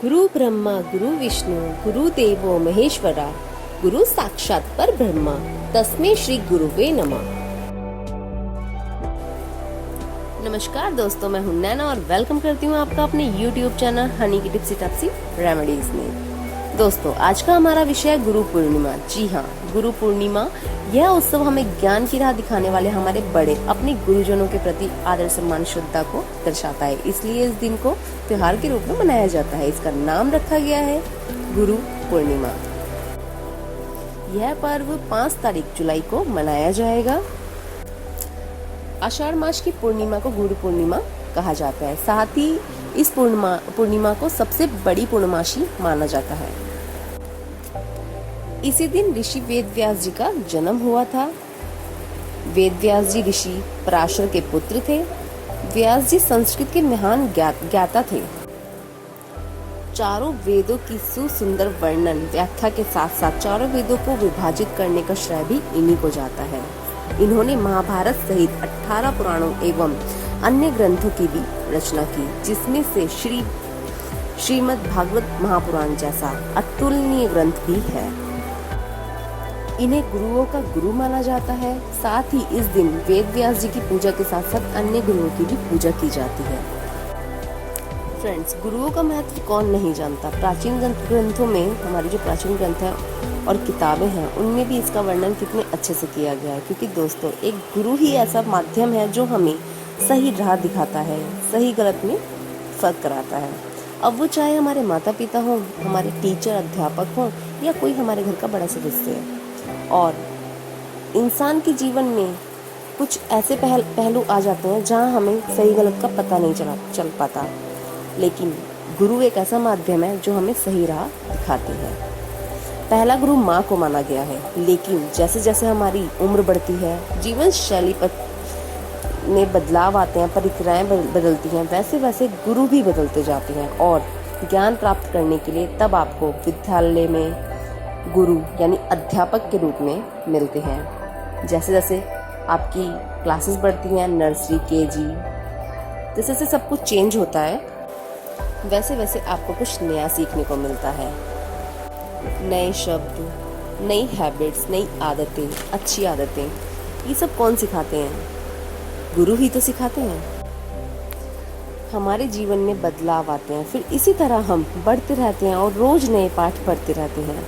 गुरु ब्रह्मा गुरु विष्णु गुरु देवो महेश्वरा गुरु साक्षात पर ब्रह्मा तस्मै श्री गुरुवे नमः। नमस्कार दोस्तों, मैं हूं नैना और वेलकम करती हूं आपका अपने YouTube चैनल हनी की टिप्सी टप्सी रेमेडीज में। दोस्तों, आज का हमारा विषय है गुरु पूर्णिमा। जी हाँ, गुरु पूर्णिमा यह उत्सव हमें ज्ञान की राह दिखाने वाले हमारे बड़े अपने गुरुजनों के प्रति आदर सम्मान श्रद्धा को दर्शाता है। इसलिए इस दिन को त्योहार के रूप में मनाया जाता है। इसका नाम रखा गया है गुरु पूर्णिमा। यह पर्व 5 तारीख जुलाई को मनाया जाएगा। आषाढ़ मास की पूर्णिमा को गुरु पूर्णिमा कहा जाता है। साथ ही इस पूर्णिमा को सबसे बड़ी पूर्णमासी माना जाता है। इसी दिन ऋषि वेद व्यास जी का जन्म हुआ था। वेद व्यास जी ऋषि पराशर के पुत्र थे। व्यास जी संस्कृत के महान ज्ञाता थे। चारों वेदों की सुंदर वर्णन व्याख्या के साथ साथ चारों वेदों को विभाजित करने का श्रेय भी इन्हीं को जाता है। इन्होंने महाभारत सहित 18 पुराणों एवं अन्य ग्रंथों की भी रचना की, जिसमें से श्रीमद् भागवत महापुराण जैसा अतुलनीय ग्रंथ भी है। इन्हें गुरुओं का गुरु माना जाता है। साथ ही इस दिन वेद व्यास जी की पूजा के साथ साथ अन्य गुरुओं की भी पूजा की जाती है। फ्रेंड्स, गुरुओं का महत्व कौन नहीं जानता। प्राचीन ग्रंथों में, हमारे जो प्राचीन ग्रंथ हैं और किताबें हैं, उनमें भी इसका वर्णन कितने अच्छे से किया गया है। क्योंकि दोस्तों, एक गुरु ही ऐसा माध्यम है जो हमें सही राह दिखाता है, सही गलत में फर्क कराता है। अब वो चाहे हमारे माता पिता हों, हमारे टीचर अध्यापक हों, या कोई हमारे घर का बड़ा सदस्य है। और इंसान के जीवन में कुछ ऐसे पहलू आ जाते हैं जहाँ हमें सही गलत का पता नहीं चल पाता, लेकिन गुरु एक ऐसा माध्यम है जो हमें सही राह दिखाती है। पहला गुरु माँ को माना गया है, लेकिन जैसे जैसे हमारी उम्र बढ़ती है, जीवन शैली में बदलाव आते हैं, प्रक्रियाएं बदलती हैं, वैसे वैसे गुरु भी बदलते जाते हैं। और ज्ञान प्राप्त करने के लिए तब आपको विद्यालय में गुरु यानी अध्यापक के रूप में मिलते हैं। जैसे जैसे आपकी क्लासेस बढ़ती हैं, नर्सरी, केजी, जैसे जैसे सब कुछ चेंज होता है, वैसे वैसे आपको कुछ नया सीखने को मिलता है। नए शब्द, नई हैबिट्स, नई आदतें, अच्छी आदतें, ये सब कौन सिखाते हैं? गुरु ही तो सिखाते हैं। हमारे जीवन में बदलाव आते हैं, फिर इसी तरह हम बढ़ते रहते हैं और रोज नए पाठ पढ़ते रहते हैं।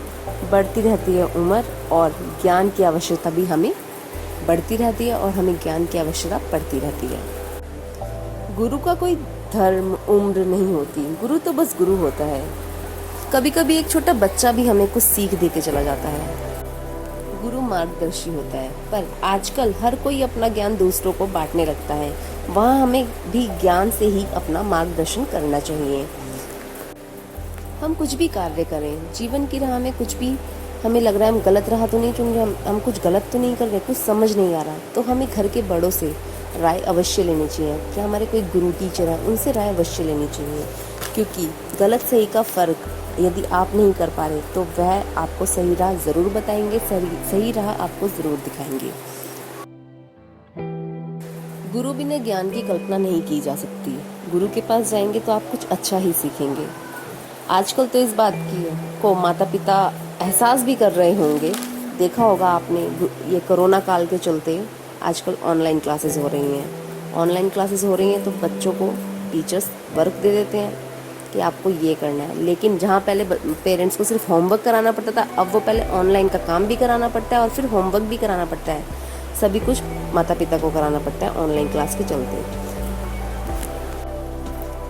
बढ़ती रहती है उम्र और ज्ञान की आवश्यकता भी हमें बढ़ती रहती है और हमें ज्ञान की आवश्यकता पड़ती रहती है। गुरु का कोई धर्म, उम्र नहीं होती। गुरु तो बस गुरु होता है। कभी कभी एक छोटा बच्चा भी हमें कुछ सीख दे के चला जाता है। गुरु मार्गदर्शी होता है, पर आजकल हर कोई अपना ज्ञान दूसरों को बांटने लगता है। वहाँ हमें भी ज्ञान से ही अपना मार्गदर्शन करना चाहिए। हम कुछ भी कार्य करें, जीवन की राह में कुछ भी हमें लग रहा है हम गलत राह तो नहीं चुन रहे, हम कुछ गलत तो नहीं कर रहे, कुछ समझ नहीं आ रहा, तो हमें घर के बड़ों से राय अवश्य लेनी चाहिए। कि हमारे कोई गुरु टीचर है, उनसे राय अवश्य लेनी चाहिए। क्योंकि गलत सही का फर्क यदि आप नहीं कर पा रहे तो वह आपको सही राह जरूर बताएंगे, सही राह आपको जरूर दिखाएंगे। गुरु बिना ज्ञान की कल्पना नहीं की जा सकती। गुरु के पास जाएंगे तो आप कुछ अच्छा ही सीखेंगे। आजकल तो इस बात को माता पिता एहसास भी कर रहे होंगे। देखा होगा आपने, ये कोरोना काल के चलते आजकल ऑनलाइन क्लासेस हो रही हैं। ऑनलाइन क्लासेस हो रही हैं तो बच्चों को टीचर्स वर्क दे देते हैं कि आपको ये करना है। लेकिन जहाँ पहले पेरेंट्स को सिर्फ होमवर्क कराना पड़ता था, अब वो पहले ऑनलाइन का काम भी कराना पड़ता है और फिर होमवर्क भी कराना पड़ता है। सभी कुछ माता पिता को कराना पड़ता है ऑनलाइन क्लास के चलते।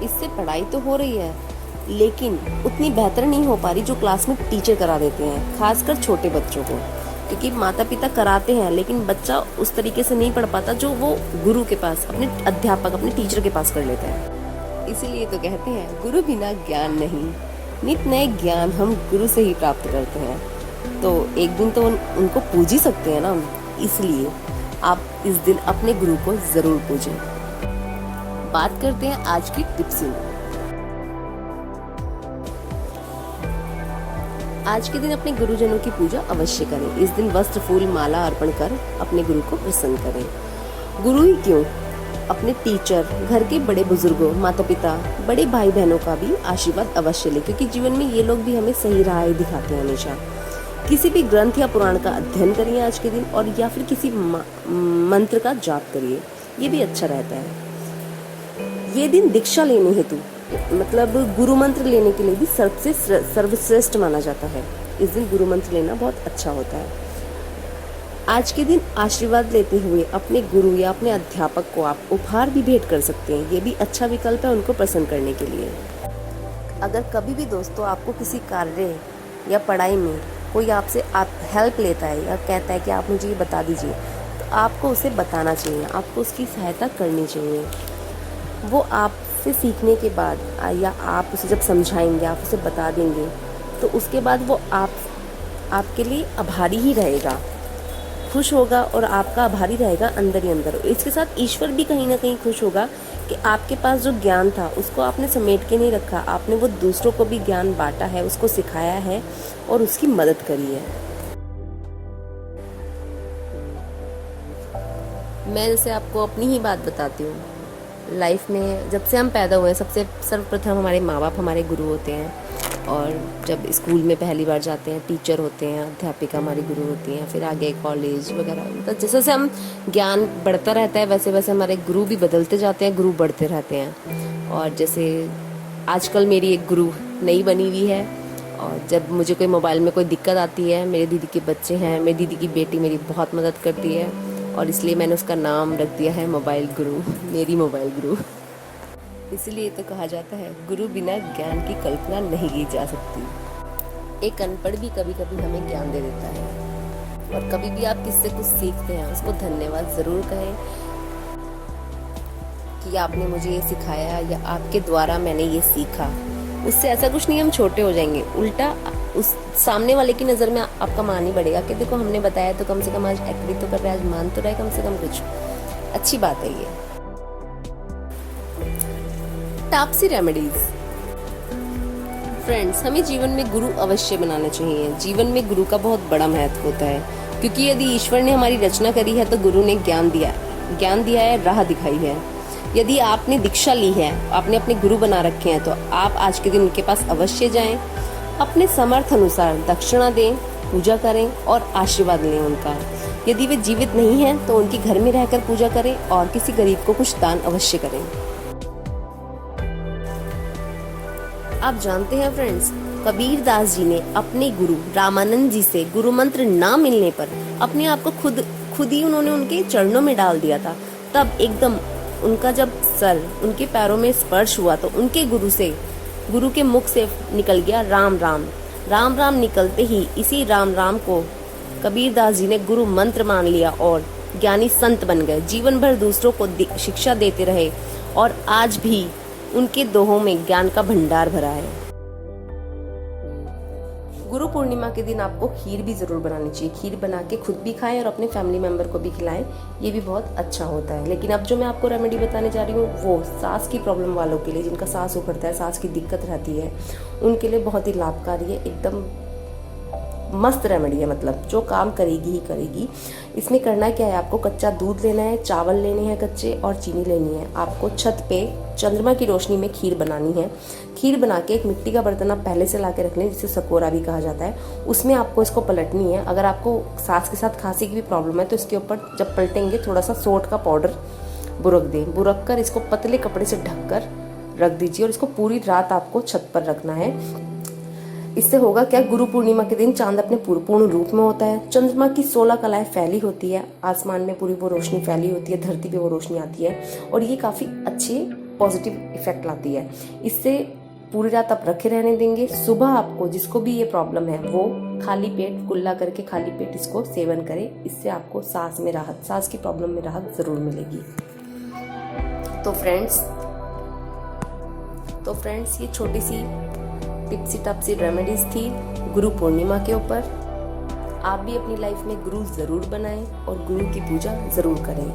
इससे पढ़ाई तो हो रही है, लेकिन उतनी बेहतर नहीं हो पा रही जो क्लास में टीचर करा देते हैं, खासकर छोटे बच्चों को। क्योंकि माता पिता कराते हैं, लेकिन बच्चा उस तरीके से नहीं पढ़ पाता जो वो गुरु के पास, अपने अध्यापक, अपने टीचर के पास कर लेता है। इसीलिए तो कहते हैं गुरु बिना ज्ञान नहीं। नित नए ज्ञान हम गुरु से ही प्राप्त करते हैं। तो एक दिन तो उनको पूज ही सकते हैं ना। इसलिए आप इस दिन अपने गुरु को जरूर पूजें। बात करते हैं आज की टिप्स में। आज के दिन अपने गुरुजनों की पूजा अवश्य करें। इस दिन वस्त्र, फूल, माला अर्पण कर अपने गुरु को प्रसन्न करें। गुरु ही क्यों, अपने टीचर, घर के बड़े बुजुर्गों, माता पिता, बड़े भाई बहनों का भी आशीर्वाद अवश्य लें, क्योंकि जीवन में ये लोग भी हमें सही राह ही दिखाते हैं हमेशा। किसी भी ग्रंथ या पुराण का अध्ययन करिए आज के दिन, और या फिर किसी मंत्र का जाप करिए, ये भी अच्छा रहता है। ये दिन दीक्षा लेने हेतु मतलब गुरु मंत्र लेने के लिए भी सबसे सर्वश्रेष्ठ माना जाता है। इस दिन गुरु मंत्र लेना बहुत अच्छा होता है। आज के दिन आशीर्वाद लेते हुए अपने गुरु या अपने अध्यापक को आप उपहार भी भेंट कर सकते हैं। ये भी अच्छा विकल्प है उनको प्रसन्न करने के लिए। अगर कभी भी दोस्तों आपको किसी कार्य या पढ़ाई में कोई आपसे हेल्प लेता है या कहता है कि आप मुझे ये बता दीजिए, तो आपको उसे बताना चाहिए, आपको उसकी सहायता करनी चाहिए। वो आपसे सीखने के बाद या आप उसे जब समझाएंगे, आप उसे बता देंगे, तो उसके बाद वो आपके लिए आभारी ही रहेगा, खुश होगा और आपका आभारी रहेगा अंदर ही अंदर। इसके साथ ईश्वर भी कहीं ना कहीं खुश होगा कि आपके पास जो ज्ञान था उसको आपने समेट के नहीं रखा, आपने वो दूसरों को भी ज्ञान बांटा है, उसको सिखाया है और उसकी मदद करी है। मैं जैसे आपको अपनी ही बात बताती हूँ। लाइफ में जब से हम पैदा हुए, सबसे सर्वप्रथम हमारे माँ बाप हमारे गुरु होते हैं, और जब स्कूल में पहली बार जाते हैं टीचर होते हैं, अध्यापिका हमारी गुरु होती हैं, फिर आगे कॉलेज वगैरह, मतलब जैसे जैसे हम ज्ञान बढ़ता रहता है वैसे वैसे हमारे गुरु भी बदलते जाते हैं, गुरु बढ़ते रहते हैं। और जैसे आजकल मेरी एक गुरु नई बनी हुई है, और जब मुझे कोई मोबाइल में कोई दिक्कत आती है, मेरे दीदी के बच्चे हैं, मेरी दीदी की बेटी मेरी बहुत मदद करती है, और इसलिए मैंने उसका नाम रख दिया है मोबाइल गुरु, मेरी मोबाइल गुरु। इसलिए तो कहा जाता है गुरु बिना ज्ञान की कल्पना नहीं की जा सकती। एक अनपढ़ भी कभी कभी हमें ज्ञान दे देता है, और कभी भी आप किससे कुछ सीखते हैं उसको धन्यवाद जरूर कहें कि आपने मुझे ये सिखाया या आपके द्वारा मैंने ये सीखा। उससे ऐसा कुछ नहीं हम छोटे हो जाएंगे, उल्टा उस सामने वाले की नज़र में आपका मान ही बढ़ेगा कि देखो हमने बताया तो कम से कम आज एग्री तो कर रहा है, आज मान तो रहा है कम से कम कुछ। अच्छी बात है ये। तापसी रेमेडीज। फ्रेंड्स, हमें जीवन में गुरु अवश्य बनाने चाहिए। जीवन में गुरु का बहुत बड़ा महत्व होता है, क्योंकि यदि ईश्वर ने हमारी रचना करी है तो गुरु ने ज्ञान दिया है, राह दिखाई है। यदि आपने दीक्षा ली है, आपने अपने गुरु बना रखे हैं, तो आप आज के दिन उनके पास अवश्य जाएं, अपने समर्थ अनुसार दक्षिणा दें, पूजा करें और आशीर्वाद लें उनका। यदि वे जीवित नहीं हैं तो उनके घर में रहकर पूजा करें और किसी गरीब को कुछ दान अवश्य करें। आप जानते हैं फ्रेंड्स, कबीर दास जी ने अपने गुरु रामानंद जी से गुरु मंत्र ना मिलने पर अपने आप को खुद ही उन्होंने उनके चरणों में डाल दिया था। तब एकदम उनका जब सर उनके पैरों में स्पर्श हुआ तो उनके गुरु के मुख से निकल गया राम राम। राम राम निकलते ही इसी राम राम को कबीर दास जी ने गुरु मंत्र मान लिया और ज्ञानी संत बन गए। जीवन भर दूसरों को शिक्षा देते रहे और आज भी उनके दोहों में ज्ञान का भंडार भरा है। गुरु पूर्णिमा के दिन आपको खीर भी जरूर बनानी चाहिए। खीर बना के खुद भी खाएं और अपने फैमिली मेंबर को भी खिलाएं, ये भी बहुत अच्छा होता है। लेकिन अब जो मैं आपको रेमेडी बताने जा रही हूँ वो सांस की प्रॉब्लम वालों के लिए, जिनका सांस उखड़ता है, सांस की दिक्कत रहती है, उनके लिए बहुत ही लाभकारी है। एकदम मस्त रेमेडी है, मतलब जो काम करेगी ही करेगी। इसमें करना क्या है, आपको कच्चा दूध लेना है, चावल लेने हैं कच्चे और चीनी लेनी है। आपको छत पे चंद्रमा की रोशनी में खीर बनानी है। खीर बना के एक मिट्टी का बर्तन आप पहले से ला के रख लें, जिसे सकोरा भी कहा जाता है। उसमें आपको इसको पलटनी है। अगर आपको सांस के साथ खांसी की भी प्रॉब्लम है तो इसके ऊपर जब पलटेंगे थोड़ा सा सोंठ का पाउडर बुरक दें। बुरक कर इसको पतले कपड़े से ढक कर रख दीजिए और इसको पूरी रात आपको छत पर रखना है। इससे होगा क्या, गुरु पूर्णिमा के दिन चांद अपने पूर्ण रूप में होता है। चंद्रमा की 16 कलाएं फैली होती है, आसमान में पूरी वो रोशनी फैली होती है, धरती पे वो रोशनी आती है और ये काफी अच्छी पॉजिटिव इफेक्ट लाती है। इससे पूरी रात आप रखे रहने देंगे। सुबह आपको जिसको भी ये प्रॉब्लम है वो खाली पेट कुल्ला करके खाली पेट इसको सेवन करे। इससे आपको सांस की प्रॉब्लम में राहत जरूर मिलेगी। तो फ्रेंड्स ये छोटी सी टिप्सी टप्सी रेमेडीज थी गुरु पूर्णिमा के ऊपर। आप भी अपनी लाइफ में गुरु जरूर बनाएं और गुरु की पूजा जरूर करें,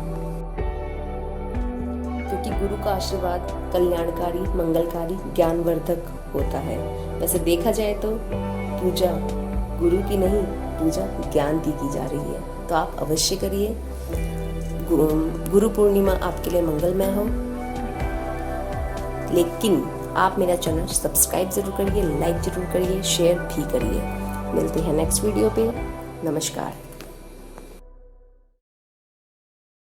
क्योंकि गुरु का आशीर्वाद कल्याणकारी, मंगलकारी, ज्ञानवर्धक होता है। वैसे देखा जाए तो पूजा गुरु की नहीं, पूजा ज्ञान की जा रही है। तो आप अवश्य करिए। गुरु पूर्णिमा आपके लिए मंगलमय हो। लेकिन आप मेरा चैनल सब्सक्राइब जरूर करिए, लाइक जरूर करिए, शेयर भी करिए। मिलते हैं नेक्स्ट वीडियो पे। नमस्कार।